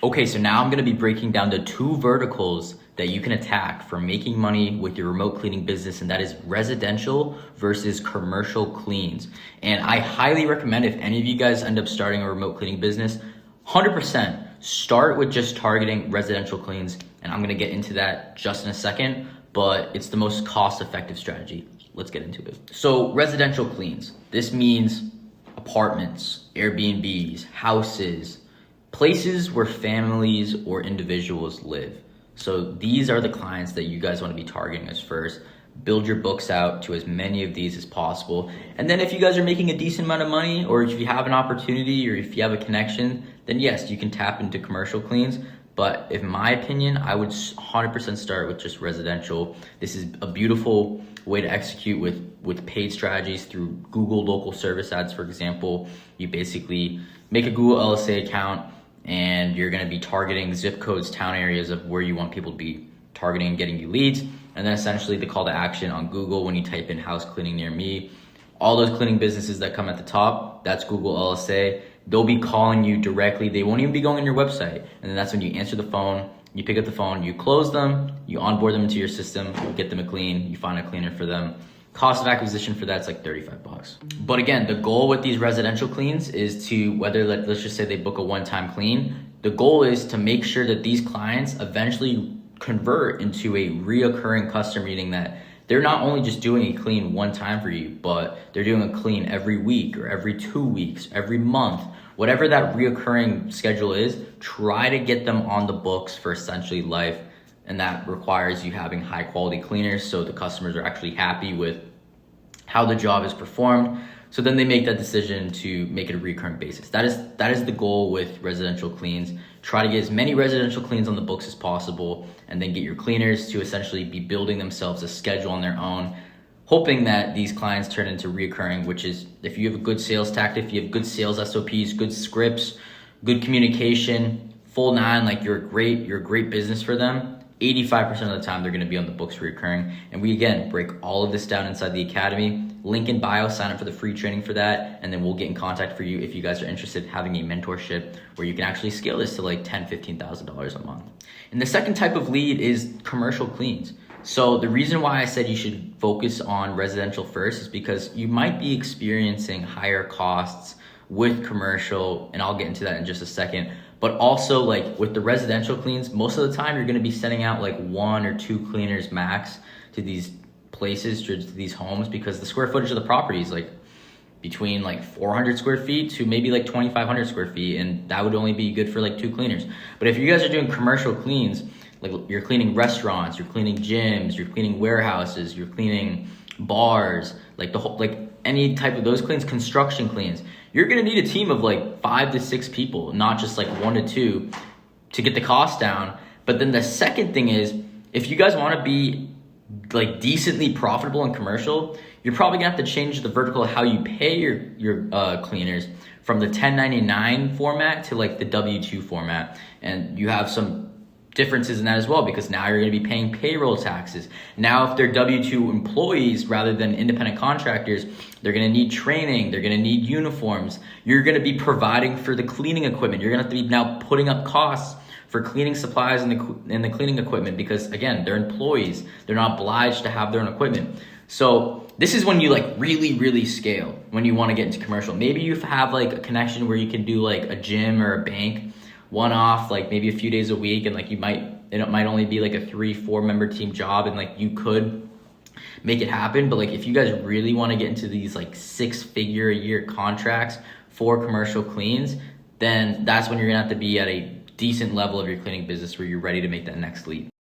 Okay, so now I'm gonna be breaking down the two verticals that you can attack for making money with your remote cleaning business, and that is residential versus commercial cleans. And I highly recommend, if any of you guys end up starting a remote cleaning business, 100% start with just targeting residential cleans. And I'm gonna get into that just in a second, but it's the most cost-effective strategy. Let's get into it. So residential cleans, this means apartments, Airbnbs, houses, places where families or individuals live. So these are the clients that you guys want to be targeting as first. Build your books out to as many of these as possible. And then if you guys are making a decent amount of money, or if you have an opportunity, or if you have a connection, then yes, you can tap into commercial cleans. But in my opinion, I would 100% start with just residential. This is a beautiful way to execute with paid strategies through Google local service ads, for example. You basically make a Google LSA account, and you're gonna be targeting zip codes, town areas of where you want people to be targeting and getting you leads. And then essentially the call to action on Google, when you type in house cleaning near me, all those cleaning businesses that come at the top, that's Google LSA. They'll be calling you directly. They won't even be going on your website. And then that's when you answer the phone, you pick up the phone, you close them, you onboard them into your system, you get them a clean, you find a cleaner for them. Cost of acquisition for that's like $35. But again, the goal with these residential cleans is to, whether let's just say they book a one-time clean, the goal is to make sure that these clients eventually convert into a reoccurring customer, meaning that they're not only just doing a clean one time for you, but they're doing a clean every week or every 2 weeks, every month, whatever that reoccurring schedule is. Try to get them on the books for essentially life. And that requires you having high quality cleaners, so the customers are actually happy with how the job is performed. So then they make that decision to make it a recurring basis. That is the goal with residential cleans. Try to get as many residential cleans on the books as possible, and then get your cleaners to essentially be building themselves a schedule on their own, hoping that these clients turn into reoccurring, which is, if you have a good sales tactic, if you have good sales SOPs, good scripts, good communication, full nine, like you're a great business for them. 85% of the time they're gonna be on the books recurring. And we, again, break all of this down inside the academy. Link in bio, sign up for the free training for that. And then we'll get in contact for you if you guys are interested in having a mentorship where you can actually scale this to like $10,000, $15,000 a month. And the second type of lead is commercial cleans. So the reason why I said you should focus on residential first is because you might be experiencing higher costs with commercial, and I'll get into that in just a second. But also, like with the residential cleans, most of the time you're gonna be sending out like 1 or 2 cleaners max to these places, to these homes, because the square footage of the property is like between like 400 square feet to maybe like 2,500 square feet. And that would only be good for like 2 cleaners. But if you guys are doing commercial cleans, like you're cleaning restaurants, you're cleaning gyms, you're cleaning warehouses, you're cleaning bars, like the whole, like any type of those cleans, construction cleans, you're gonna need a team of like 5 to 6 people, not just like 1 to 2, to get the cost down. But then the second thing is, if you guys wanna be like decently profitable in commercial, you're probably gonna have to change the vertical of how you pay your cleaners from the 1099 format to like the W-2 format. And you have some differences in that as well, because now you're going to be paying payroll taxes. Now, if they're W-2 employees rather than independent contractors, they're going to need training. They're going to need uniforms. You're going to be providing for the cleaning equipment. You're going to have to be now putting up costs for cleaning supplies and the cleaning equipment, because again, they're employees. They're not obliged to have their own equipment. So this is when you like really scale, when you want to get into commercial. Maybe you have like a connection where you can do like a gym or a bank one-off, like maybe a few days a week, and like it might only be like a 3-4 member team job, and like you could make it happen. But like if you guys really want to get into these like 6-figure a year contracts for commercial cleans, then that's when you're gonna have to be at a decent level of your cleaning business where you're ready to make that next leap.